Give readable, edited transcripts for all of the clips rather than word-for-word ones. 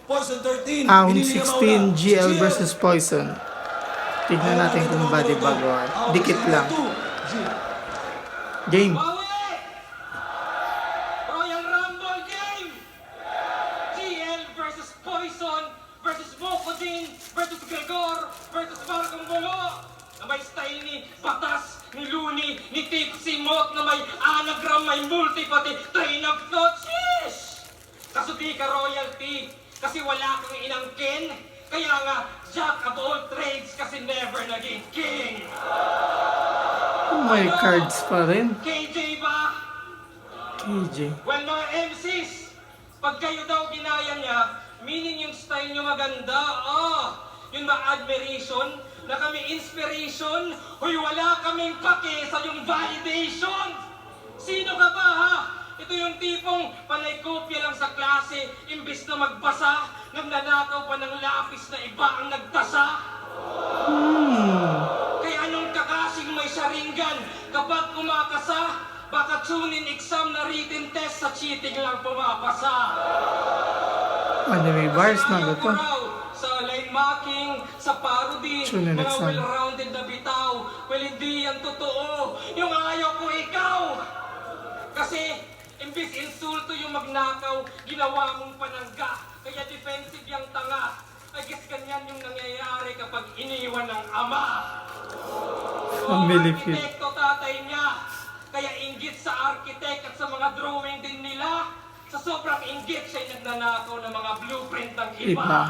Poison 13. Round Pinili niya 16, mauna. GL versus Poison. Tignan natin kung body bago. Dikit lang. Game. Bawi! Royal Rumble game! GL versus Poison versus Mokojin versus Gregor versus Marcong Bungo na may style ni Batas, ni Looney, ni Tipsy Mot na may anagram, may multi pati train of thought. Sheesh! Kaso di ka royalty kasi wala kang inangkin. Kaya nga, jack of all trades kasi never naging king. May cards pa rin. KJ ba? KJ. Well, mga MCs, pag kayo daw ginaya niya, meaning yung style nyo maganda, yung ma-admiration, na kami inspiration, huy, wala kaming pake sa yung validation. Sino ka ba, ha? Ito yung tipong panay kopya lang sa klase, imbis na magbasa, nagnanakaw pa ng lapis na iba ang nagtasa. Kaya anong kakasing may saringgan kapag kumakasa, baka tune-in exam na written test sa cheating lang pumapasa. Ano, may bars na Ayaw ba ko to? raw sa line marking, sa parody, Tune-in mga exam. well-rounded na bitaw. Well, hindi yan totoo. Yung ayaw ko ikaw. Kasi, imbis insulto yung magnakaw, ginawa mong panangga. Kaya defensive yung tanga. I guess ganyan yung nangyayari kapag iniwan ng ama. Family feud. Arkitekto tatay niya. Kaya inggit sa architect at sa mga drawing din nila. Sa sobrang inggit siya'y nagnanakaw ng mga blueprint ng iba. Iba.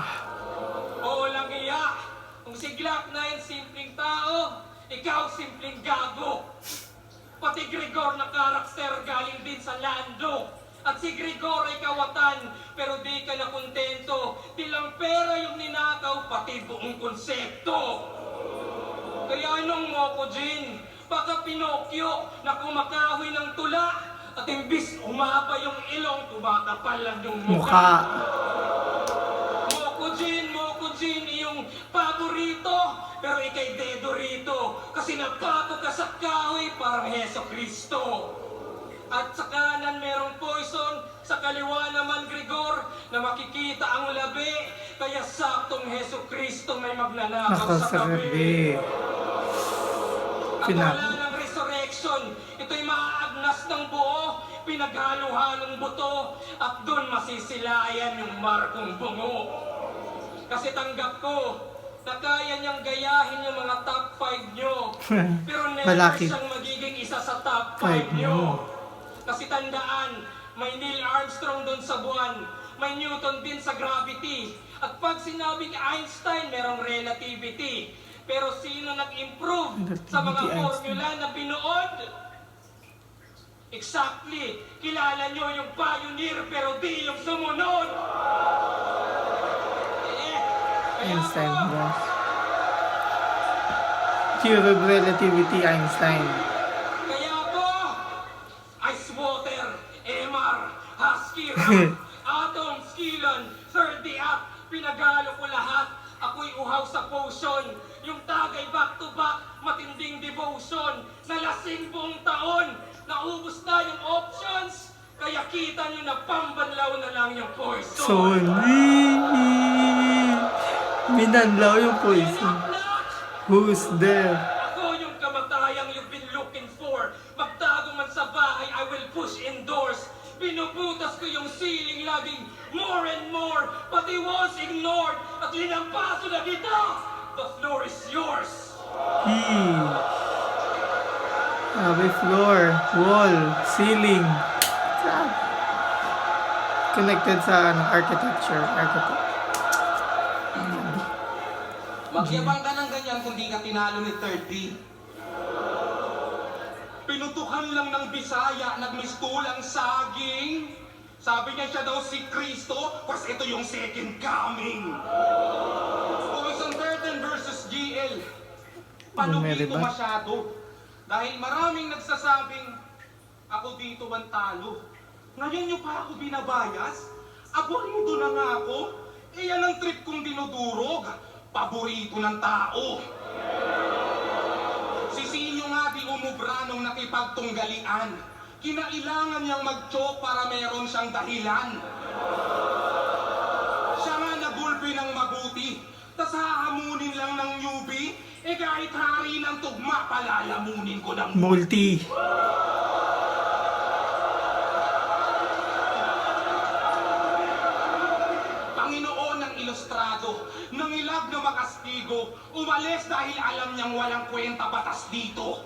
Oo lang iyak. Kung si Glock 9 simpleng tao, ikaw simpleng gago. Pati Gregor na karakter galing din sa lando. At si Gregor ay kawatan, pero di ka na kontento. Tilang pera yung ninakaw, pati buong konsepto. Kaya anong Mokojin? Baka Pinocchio na kumakahoy ng tula. At imbis umaba yung ilong, tumakapal lang yung mukha. Mokojin, iyong paborito. Pero ikay dedo rito. Kasi napato ka sa kahoy parang Heso Kristo. At sa kanan merong Poison, sa kaliwa naman Gregor, na makikita ang labi. Kaya saktong Heso Kristo may magnanakaw sa tabi. At wala ng resurrection, ito'y maaagnas ng buo, pinaghalo-halong buto, at doon masisilayan yung Marcong Bungo. Kasi tanggap ko, na kaya niyang gayahin yung mga top 5 nyo, pero never Malaki. siyang magiging isa sa top 5 nyo. Kasi tandaan, may Neil Armstrong doon sa buwan, may Newton din sa gravity, at pag sinabing Einstein, merong relativity. Pero sino nag-improve sa mga formula na binuod? Exactly. Kilala nyo yung pioneer pero di yung sumunod. Einstein boss. Theory of Relativity, Einstein. Kaya po, ice water, MR, husky rock, atom, skilon, 30 up, pinagalo ko lahat. Ako'y uhaw sa potion. Yung tagay back to back, matinding devotion. Nalasing buong taon, naubos na yung options. Kaya kita nyo na pambanlaw na lang yung poison. Minanlaw yung Poison. Who's there? Ako yung kamatayang you've been looking for. Magtago man sa bahay, I will push indoors. Binubutas ko yung ceiling laging more and more. Pati walls ignored at linampaso na kita. The floor is yours. Sabi floor, wall, ceiling. Connected sa architecture. Magyabang ka ng ganyan kung di ka tinalo ni 30. Pinutukan lang ng Bisaya, nagmistulang saging. Sabi niya siya daw si Kristo, pas ito yung second coming. Poison 13 versus GL. Palugito masyado. Dahil maraming nagsasabing, ako dito ang talo. Ngayon niyo pa ako binabayas? Aborito na nga ako. Eh yan ang trip kong dinudurog. Paborito ng tao. Si Sinyo nga di umubra nung nakipagtunggalian. Kinailangan niyang mag-choke para meron siyang dahilan. Siya nga ng tugma, palalamunin ko ng Multi. Panginoon ng ilustrado, nangilag na makastigo, umalis dahil alam niyang walang kwenta batas dito.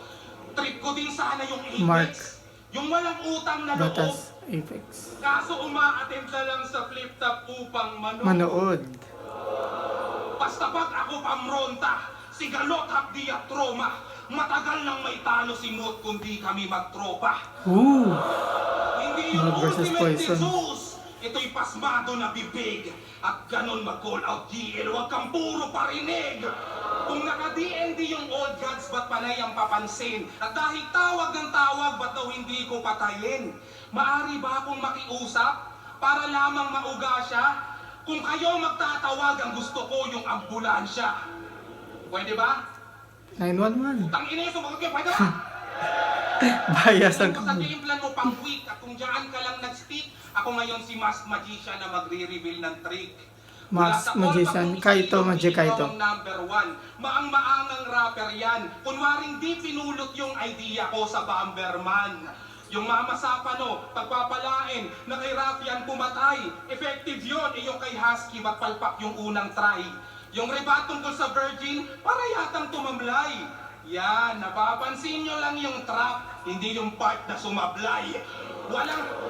Trip ko din sana yung Apex, Mark. yung walang utang na loob. Batas. Apex. Kaso umaattend na lang sa flip top upang Manood. Basta pag ako pamronta, si Galot hapdi at Troma, matagal nang may talo si Moot kundi kami magtropa. Ooh. Hindi yung Moot versus ultimate Poison. Jesus, ito'y pasmado na bibig. At ganon mag-call out GL, huwag kang puro parinig. Kung naka-DND yung old gods, ba't panay ang papansin? At dahil tawag ng tawag, ba't daw hindi ko patayin? Maari ba akong makiusap para lamang mauga siya? Kung kayo magtatawag, ang gusto ko yung ambulansya. Pwede ba? 911. Tang ina, sumagot kayo, pwede ba? Bias ang Kung sa game plan mo pang week at kung dyan ka lang nag-stick, ako ngayon si Mask Magician na magre-reveal ng trick. Mask Magician, Kaito, Magic Kaito. Number 1, maang-maangang rapper yan. Kunwaring di pinulot yung idea ko sa Bomberman. Yung mama sa pano, pagpapalain, na kay Rafian pumatay. Effective yun, yung kay Husky, ba't palpak yung unang try. Yung rebat tungkol sa Virgin, para yatang tumamlay. Yan, napapansin nyo lang yung trap, hindi yung part na sumablay.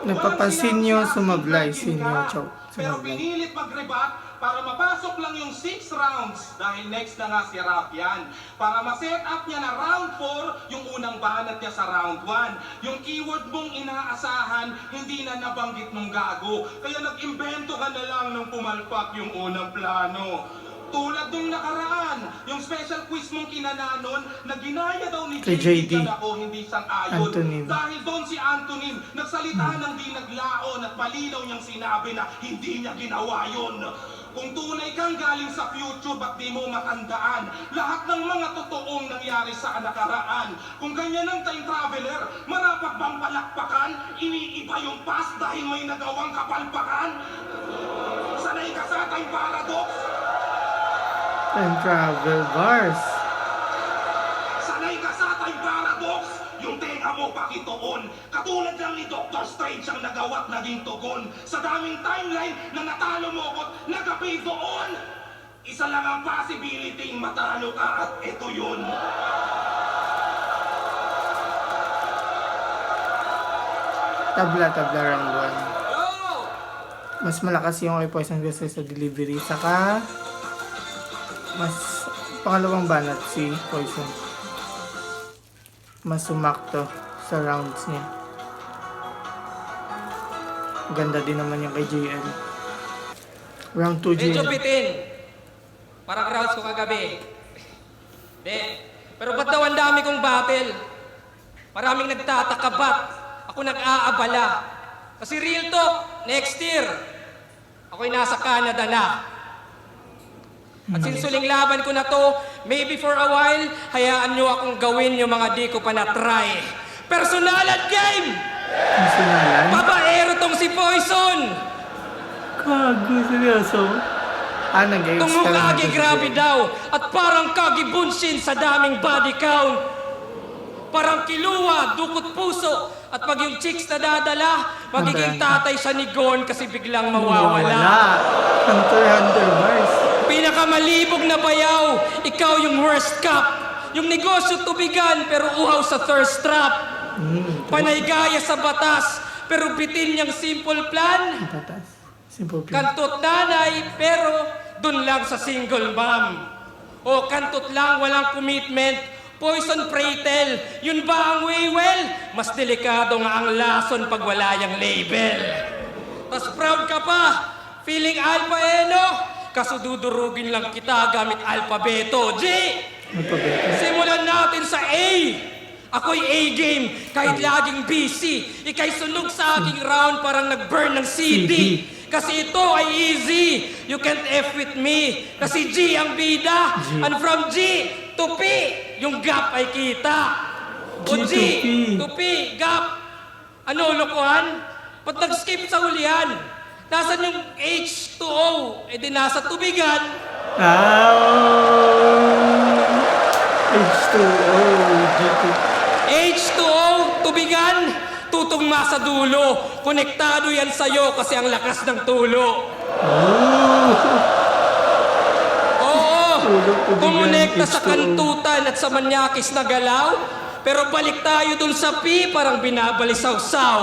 Napapansin nyo, sumablay, virgin sinyo, ka. chow, Pero sumablay. pinilit mag-rebat para mapasok lang yung 6 rounds dahil next na nga si Rafian. Para ma-set up niya na round 4 yung unang banat niya sa round 1. Yung keyword mong inaasahan, hindi na nabanggit mong gago. Kaya nag-imbento ka na lang nung pumalpak yung unang plano. Tulad nung nakaraan, yung special quiz mong kinananon na ginaya daw ni Kay JD JD. ako hindi sang-ayon. Antonin. Dahil doon si Antonin, nagsalita ng di naglaon at malinaw niyang sinabi na hindi niya ginawa yun. Kung tunay kang galing sa future, ba't di mo matandaan lahat ng mga totoong nangyari sa nakaraan? Kung ganyan ang time traveler, marapat bang palakpakan? Iniiba yung past dahil may nagawang kapalpakan? Sanay ka sa time paradox? Time travel bars. Sanay ka sa time paradox? Yung tenga mo pakitoon. Katulad lang ni Dr. Strange ang nagawa't naging tugon. Sa daming timeline na natalo mo ko't nagapay doon. Isa lang ang possibility matalo ka at ito yun. Tabla round 1. Yo! Mas malakas yung kay Poison kasi sa delivery. Saka, mas pangalawang banat si Poison. Mas sumakto sa rounds niya. Ganda din naman yung kay JL. Round 2 Medyo JL. bitin. Parang rounds ko kagabi. Di. Pero ba't daw ang dami kong battle? Maraming nagtataka ba't ako nag-aabala? Kasi real talk, next year, ako'y nasa Canada na. At sinsuling laban ko na to, maybe for a while, hayaan nyo akong gawin yung mga di ko pa na-try. Personal at game! Ang sinalan. Babaero tong si Poison! Kago, seryoso. Nag-eggs Tung ka lang kagi natin si grabe JL. daw at parang kagi bunshin sa daming body count. Parang kiluwa, dukot puso at pag yung chicks na dadala, magiging tatay siya ni Gorn kasi biglang mawawala. Hunter bars. Pinakamalibog na bayaw, ikaw yung worst cup. Yung negosyo tubigan pero uhaw sa thirst trap. Panaygaya sa batas pero bitin niyang simple plan. Patas. Simple plan. Kantot nanay pero dun lang sa single mom. O kantot lang walang commitment. Poison Pratel, yun ba ang way well? Mas delikado nga ang lason pag wala yung label. Tas proud ka pa, feeling alpha eno? Kaso dudurugin lang kita gamit alpabeto. G! Magpabete. Simulan natin sa A. Ako'y A-game, kahit laging busy. Ika'y sunog sa aking round parang nag-burn ng CD. Kasi ito ay easy. You can't F with me. Kasi G ang bida. G. And from G to P, yung gap ay kita. O G G to P. to P, gap. Ano, lokohan? Ba't nag-skip sa hulihan? Nasaan yung H to O? E di nasa tubigan. H2O, G2. H2O, tubigan, tutugma sa dulo. Konektado yan sa'yo kasi ang lakas ng tulo. Oo, Tubigan, kumonekta sa H2O. kantutan at sa manyakis na galaw. Pero balik tayo dun sa P, parang binabalisaw-saw.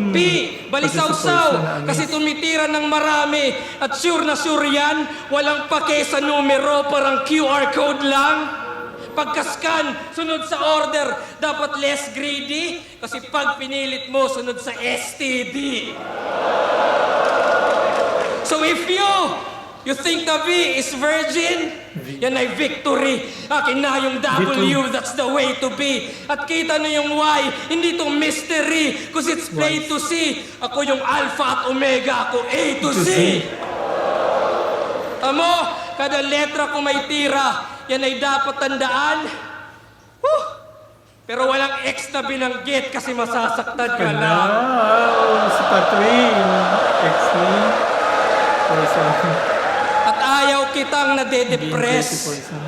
P, balisaw-saw, kasi tumitira ng marami. At sure na sure yan, walang pake sa numero, parang QR code lang. Pagka-scan, sunod sa order, dapat less greedy, kasi pag pinilit mo, sunod sa STD. So if you think the V is virgin, yan ay victory. Akin na yung W, that's the way to be. At kita na yung Y, hindi to mystery, cause it's plain to see. Ako yung Alpha at Omega, ako A to Z. Amo, kada letra ko may tira, yan ay dapat tandaan. Whew! Pero walang X na binanggit kasi masasaktan ka lang. Si Patrick, X-Me. Poison. At ayaw kitang Si nade-depress. Poison.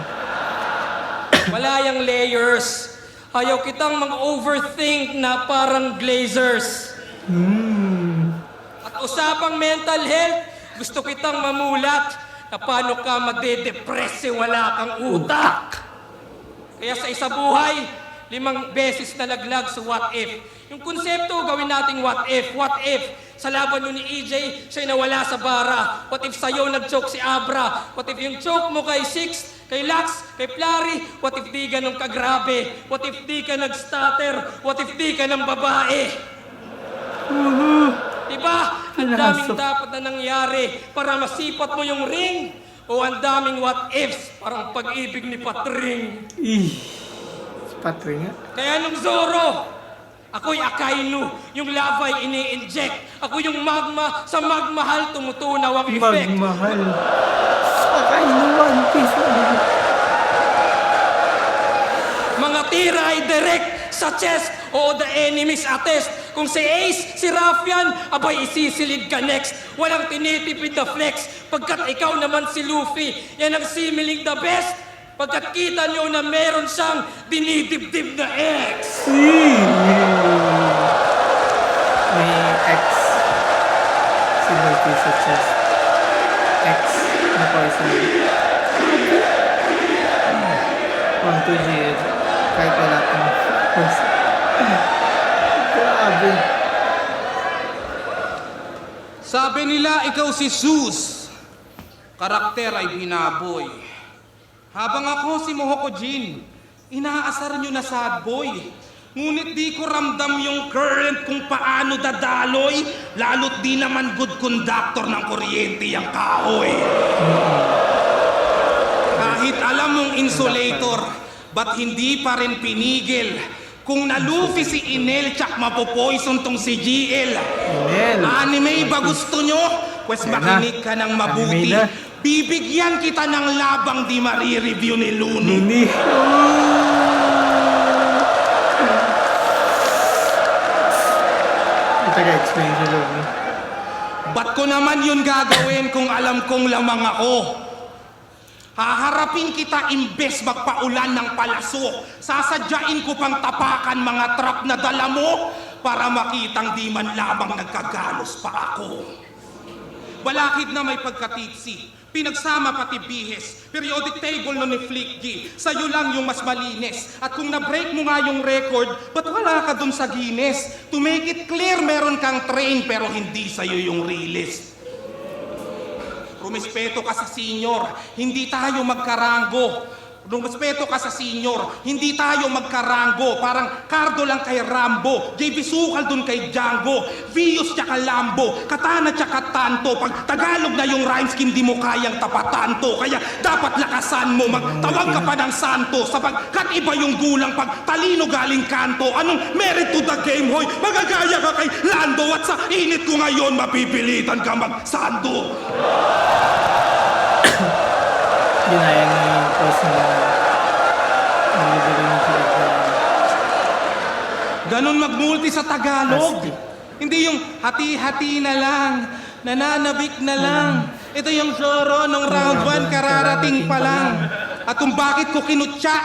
Wala yung layers. Ayaw kitang mag-overthink na parang glazers. At usapang mental health, gusto kitang mamulat na paano ka made-depress eh wala kang utak. Kaya sa isa buhay, 5 beses na laglag sa what if. Yung konsepto, gawin nating what if. What if? Sa laban nyo ni EJ, siya'y nawala sa bara. What if sa'yo nag-choke si Abra? What if yung choke mo kay Six, kay Lax, kay Plari? What if di ganun kagrabe? What if di ka nag-stutter? What if di ka ng babae? Diba? Ang daming dapat na nangyari para masipat mo yung ring. O ang daming what ifs, parang pag-ibig ni Patring. Si Patrick nga. Kaya nung Zorro, ako'y Akainu, yung lava ay ini-inject. Ako yung magma, sa magmahal tumutunaw ang effect. Magmahal. Akainu One Piece. Mga tira ay direct sa chest o the enemy's attest. Kung si Ace, si Raffian, abay isisilid ka next. Walang tinitipid na flex. Pagkat ikaw naman si Luffy, yan ang similing the best. Pagkat kita nyo na meron siyang dinidibdib na X. May X. Silver piece sa chest. X na Poison. 1-2 GL. Kahit wala kang Poison. Grabe. Sabi nila ikaw si Zeus. Karakter ay binaboy. Habang ako si Mohoko Jin, inaasar nyo na sad boy. Ngunit di ko ramdam yung current kung paano dadaloy, lalo't di naman good conductor ng kuryente yung kahoy. Kahit alam mong insulator, ba't hindi pa rin pinigil? Kung nalufi si Inel, tsak mapopoison tong si GL. Inel. Anime ba gusto nyo? Pues Ayan makinig na. ka ng mabuti. Anime na. Bibigyan kita ng labang di marireview ni Looney. Nini. Ito ka-explain si Looney. Ba't ko naman yun gagawin kung alam kong lamang ako? Haharapin kita imbes magpaulan ng palaso. Sasadyain ko pang tapakan mga trap na dala mo para makitang di man lamang nagkagalos pa ako. Balakid na may pagkatiksi, pinagsama pati bihes, periodic table no ni Flick G, sa'yo lang yung mas malinis. At kung na-break mo nga yung record, ba't wala ka dun sa Guinness? To make it clear, meron kang train pero hindi sa'yo yung release. Rumispeto ka sa senior, hindi tayo magkarango. Rumispeto ka sa senior, hindi tayo magkarango. Parang Cardo lang kay Rambo, JB Sukal dun kay Django, Vios tsaka Lambo, Katana tsaka Tanto. Pag Tagalog na yung rhymes, hindi mo kayang tapatanto. Kaya dapat lakasan mo, magtawag ka pa ng santo. Sapagkat iba yung gulang pag talino galing kanto. Anong merit to the game, hoy? Magagaya ka kay Lando. At sa init ko ngayon, mapipilitan ka magsando. Ginaya ni Poison na nilibigay mo sa exam. Ganon magmulti sa Tagalog. Asti. Hindi yung hati-hati na lang, nananabik na lang. Ito yung Zoro nung round 1, kararating pa lang. At kung bakit ko kinutya,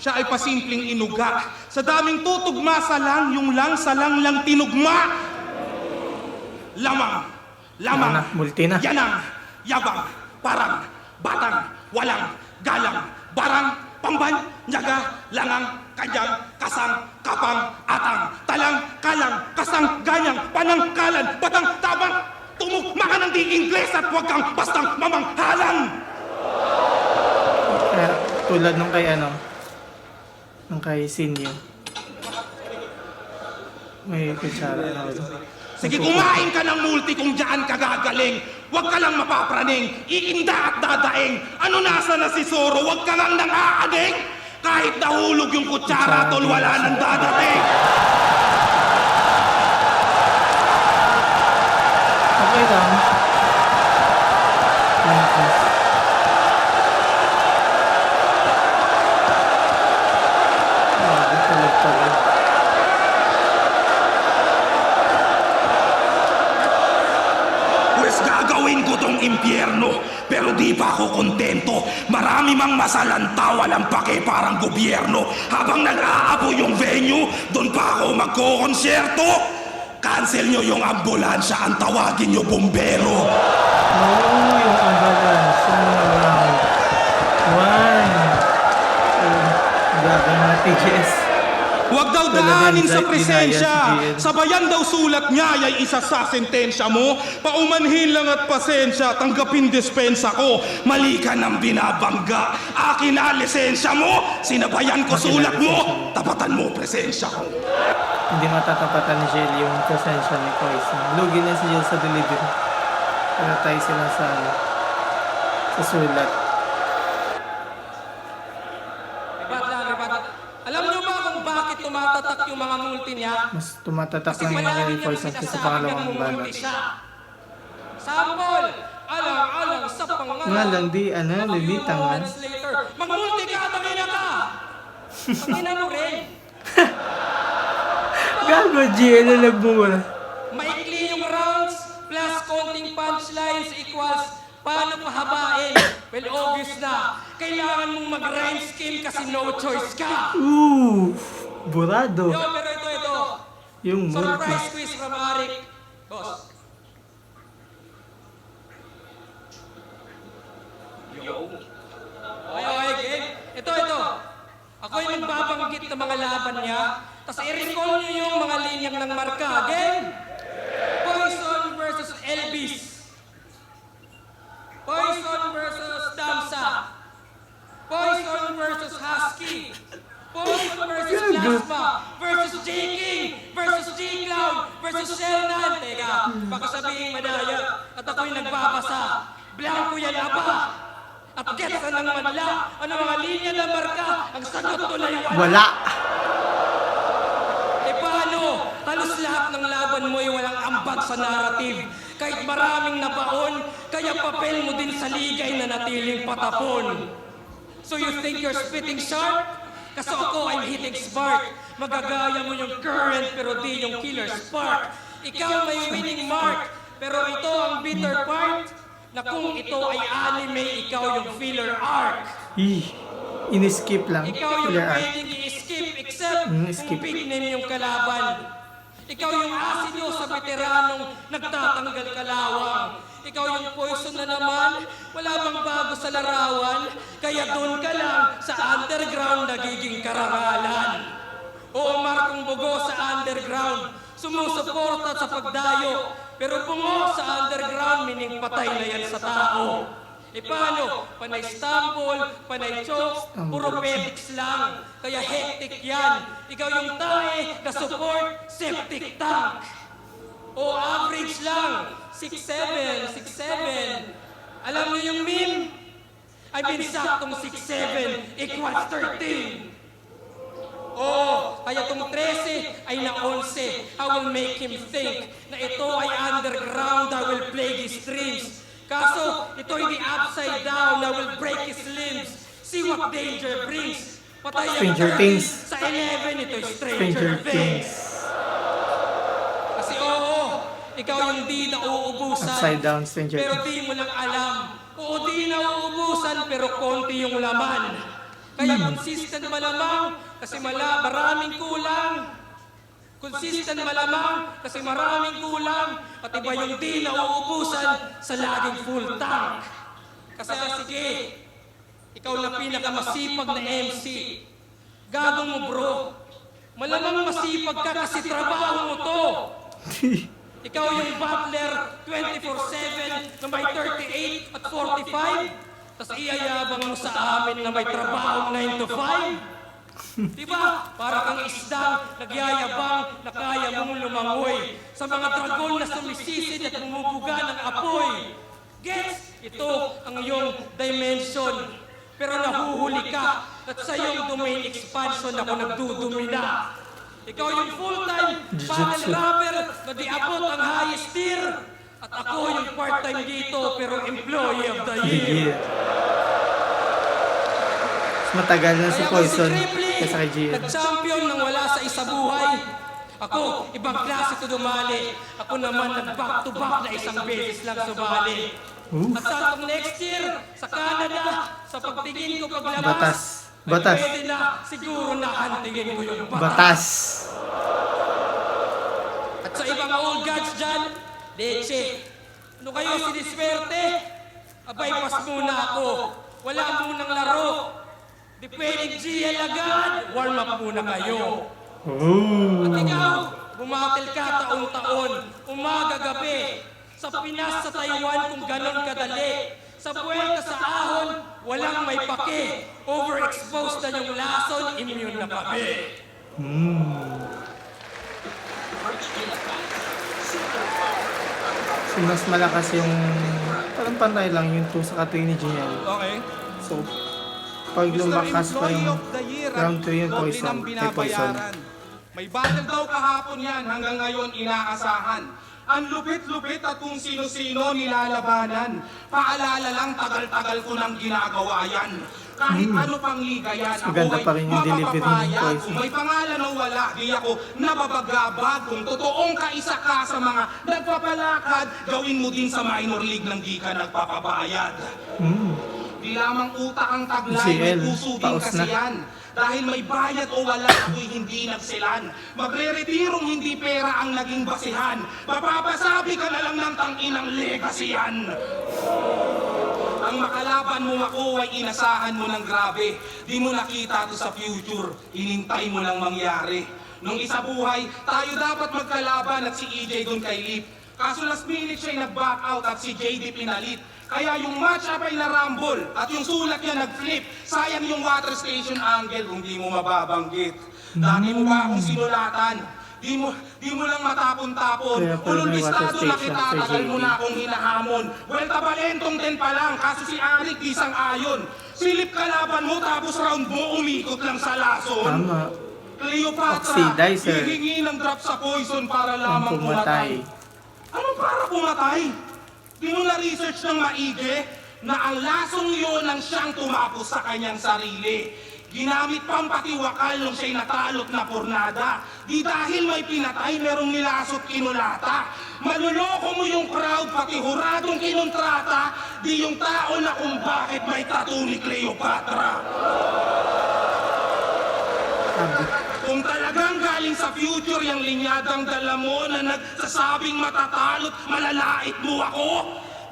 Siya ay pasimpleng inuga. Sa daming tutugma sa lang, yung lang sa lang tinugma. Lamang, lamang, Yan na, multi na. yanang, yabang, parang, batang, walang, galang, barang, pamban, nyaga, langang, kanyang, kasang, kapang, atang, talang, kalang, kasang, ganyang, panangkalan, batang, tabang, tumugma ka ng di Ingles at huwag kang bastang mamanghalang. Kaya, tulad nung kay ano, nung kay Sinyo. May kutsara na ulo. Sige, kumain ka ng multi kung diyan ka gagaling. Huwag ka lang mapapraning, iinda at dadaing. Ano nasa na si Zoro, huwag ka lang nang aaning. Kahit nahulog yung kutsara, tol, wala nang dadating. Okay lang. Tuloy-tuloy. Pues gagawin ko tong impyerno, pero di pa ako kontento. Marami mang masalanta, walang pake parang gobyerno. Habang nag-aapo yung venue, doon pa ako magkokonsyerto. Cancel nyo yung ambulansya, ang tawagin nyo bumbero. Oh, yung ambulance. Round 1. Grabe mga TGS. Huwag daw Talagang daanin sa ginaya presensya. si GL. Sabayan daw sulat niya ay isa sa sentensya mo. Paumanhin lang at pasensya, tanggapin dispensa ko. Mali ka ng binabangga. Akin na lisensya mo. Sinabayan ko sulat mo. Tapatan mo presensya ko. Hindi matatapatan ni Jill yung presensya ni Poison. Lugi na si Jill sa delivery. Pero tayo sila sa ano, sa sulat. Alam niyo ba kung bakit tumatatak yung mga multi niya? Mas tumatatak Kasi lang yung mga palagi ni niya Poison kasi sa sinasabi pangalawang ang banat. multi siya. Sample! Alang-alang sa pangalan. Nga lang di, ano, A few lilitang man. moments later, mag-multi ka, tangina ka! Tangina mo rin. Gago, GL na nagmumura. Maikli yung rounds plus konting punchlines equals paano pahabain? Well, obvious na. Kailangan mong mag-rhyme scheme kasi no choice ka. Burado. Yo, pero ito. Yung multi. Surprise quiz from Arik. Boss. Yo. Okay, game. Ito. Ako yung magbabanggit ng mga laban niya. Tapos i-recall niyo yung mga linyang ng marka. Game. Poison versus Elvis. Poison versus Damsa. Poison versus Husky. Poison versus Plasma. Versus J-King. Versus J-Cloud. Versus Shernan. Teka, baka sabihin madaya. At ako'y nagbabasa. Blanco yan aba. At gets ka ng madla. Ano mga linya ng marka? Ang sagot tulay Wala. Eh paano? Halos lahat ng laban mo ay walang ambag sa narrative. Kahit maraming nabaon, kaya papel mo din sa ligay na natiling patapon. So you think you're spitting sharp? Kaso ako I'm hitting smart. Magagaya mo yung current pero di yung killer spark. Ikaw may winning mark, pero ito ang bitter part. Na kung ito ay anime, ikaw yung filler arc. In-skip lang. Ikaw yung Filler arc. pwedeng i-skip except skip. kung big name yung kalaban. Ikaw yung asido sa veteranong nagtatanggal kalawang. Ikaw yung poison na naman, wala bang bago sa larawan? Kaya doon ka lang sa underground nagiging karangalan. Oo, Markong Bugo sa underground, sumusuporta sa pagdayo, pero bungo sa underground, meaning patay na yan sa tao. E paano? Panay stumble, panay chokes, puro pedics lang. Kaya hectic yan. Ikaw yung tae na support septic tank. O average lang, 6'7", 6'7". Alam niyo yung meme? I've been saktong 6'7" equals 13. Oh, kaya tong 13 ay na 11. I will make him think na ito ay underground. I will plague his dreams. Kaso, ito ay the upside down. I will break his limbs. See what danger brings. Patay ang Stranger 30. Things. Sa 11, ito ay Stranger Stranger Things. Things. Kasi oo, ikaw yung di nauubusan. Upside down, Stranger Pero Things. di mo lang alam. Oo, di nauubusan pero konti yung laman. Kaya consistent malamang kasi maraming kulang. Consistent malamang kasi maraming kulang. At iba yung di nauubusan sa laging full tank. Kasi sige, ikaw na pinakamasipag na MC. Gagong mo bro. Malamang masipag ka kasi trabaho mo to. Ikaw yung butler 24/7 na may 38 at 45. Tapos iyayabang mo sa amin na may trabaho 9 to 5. Diba? Para kang isdang nagyayabang na kaya mong lumangoy sa mga dragon na sumisisid at bumubuga ng apoy. Gets? Ito ang iyong dimension. Pero nahuhuli ka at sa iyong domain expansion ako nagdudumina. Ikaw yung full-time battle rapper na di abot ang highest tier. At ako yung part-time dito pero employee of the year. Mas matagal na si Kaya Poison si Cripply, kaysa kay GL. nag-champion nang wala sa isa buhay. Ako, ibang klase ko dumali. Ako naman nag-back-to-back na isang beses lang sumali. At sa next year, sa Canada, sa pagtingin ko paglabas, Batas. Batas. ay pwede na, siguro na hantingin ko yung batas. Batas. At sa ibang old gods dyan, leche. Ano kayo siniswerte? Abay, pas muna ako. Wala munang laro. Di pwedeng GL agad. Warm up muna kayo. At ikaw, bumatil ka taon-taon, umaga-gabi. Sa Pinas, sa Taiwan, kung ganon kadali. Sa buwelta sa ahon, walang may pake. Overexposed na yung lason, immune na kami. So, mas malakas yung parang pantay lang yung 2 sa katay ni GL. Okay. So, pag lumakas pa yung round 2 yung Poison, kay Poison. May battle daw kahapon yan, hanggang ngayon inaasahan. Ang lupit-lupit at kung sino-sino nilalabanan. Paalala lang, tagal-tagal ko nang ginagawa yan. Kahit ano pang liga yan, ako Maganda ay pa rin yung delivery ng mapapapayag. Poison. Kung may pangalan o wala, di ako nababagabag. Kung totoong kaisa ka sa mga nagpapalakad, gawin mo din sa minor league nang di ka nagpapabayad. Di lamang utak ang taglay, may CL, puso din paus kasi na. yan. Dahil may bayad o wala, ako'y hindi nagsilan. Magre-retirong hindi pera ang naging basihan. Mapapasabi ka na lang ng tanginang legacy yan. Ang makalaban mo ako ay inasahan mo ng grabe. Di mo nakita to sa future, inintay mo lang mangyari. Nung isa buhay, tayo dapat magkalaban at si EJ doon kay Lip. Kaso last minute siya'y nag-back out at si JD pinalit. Kaya yung match-up ay narambol at yung sulat niya nag-flip. Sayang yung water station angle kung di mo mababanggit. Dati mo ba akong sinulatan? Di mo lang matapon-tapon. Kaya pala Ulol may water listado na station kita, kay tagal mo JD. na akong hinahamon. Well, tabalentong din pa lang, kaso si Arik di sang-ayon. Silip kalaban mo tapos round mo umikot lang sa lason. Tama. Cleopatra, Oxidizer. hihingi ng drop sa poison para Ang lamang pumatay. pumatay. Ano para pumatay? Di mo na-research ng maigi na ang lasong yun ang siyang tumapos sa kanyang sarili. Ginamit pang patiwakal nung siya'y natalot na pornada. Di dahil may pinatay, merong nilasot kinulata. Maluloko mo yung crowd, pati huradong kinontrata. Di yung tao na kung bakit may tattoo ni Cleopatra. Sabi. Kung talagang galing sa future yung linyadang dala mo na nagsasabing matatalot, malalait mo ako?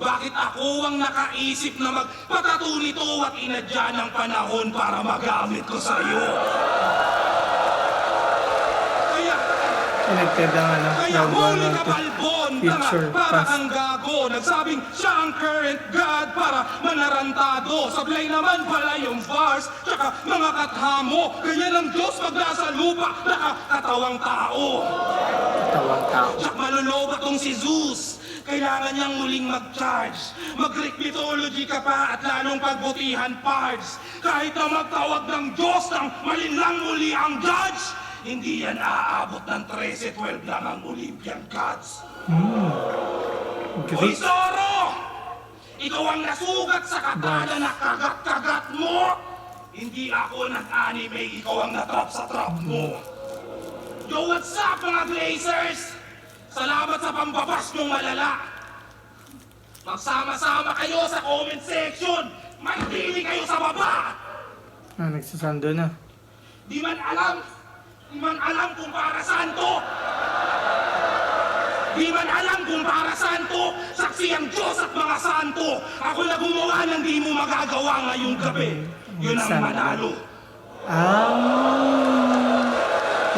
Bakit ako ang nakaisip na magpatato nito at inadya ng panahon para magamit ko sa'yo? Connected ang Kaya round 1, huli round ka 2. balbon, Future, para past. kang gago. Nagsabing siya ang current god para manarantado. Sablay naman pala yung bars, tsaka mga kathamo. Ganyan ang Diyos pag nasa lupa, nakakatawang tao. Katawang tao. Tsak maluloba tong si Zeus. Kailangan niyang muling mag-charge. Mag-Greek mythology ka pa at lalong pagbutihan parts. Kahit na magtawag ng Diyos ng malinlang muli ang judge, hindi yan aabot ng 13-12 lang ang Olympian gods. Hoy Greek. Zoro! Ikaw ang nasugat sa katana na kagat-kagat mo! Hindi ako nag-anime, ikaw ang natrap sa trap mo. Yo, what's up mga Glazers? Salamat sa pambabas mong malala. Magsama-sama kayo sa comment section. Magpili kayo sa baba. Nagsasando na. Di man alam kung para saan to. Di man alam kung para saan to. Saksi ang Diyos at mga santo. Ako na gumawa ng di mo magagawa ngayong gabi. Yun ang manalo.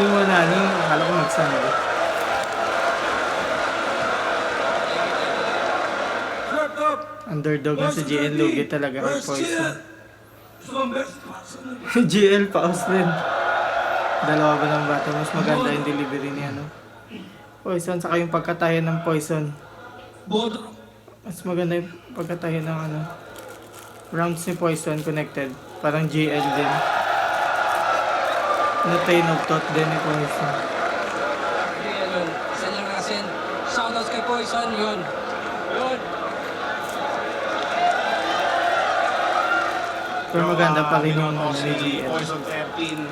Yung manalo, akala ko nagsando. Underdog na si GL, lugi talaga kay Poison. GL pa din. Dalawa ba ng bata? Mas maganda yung delivery ni ano. Poison, saka yung pagkatayo ng Poison. Mas maganda yung pagkatayo ng ano. Rounds ni Poison connected. Parang GL din. Natay nagtot din ni Poison. Yan yun. Isa lang nasin. Shoutouts kay Poison, yun. Yun. Pero maganda pa rin yung ano ni GL. Poison 13.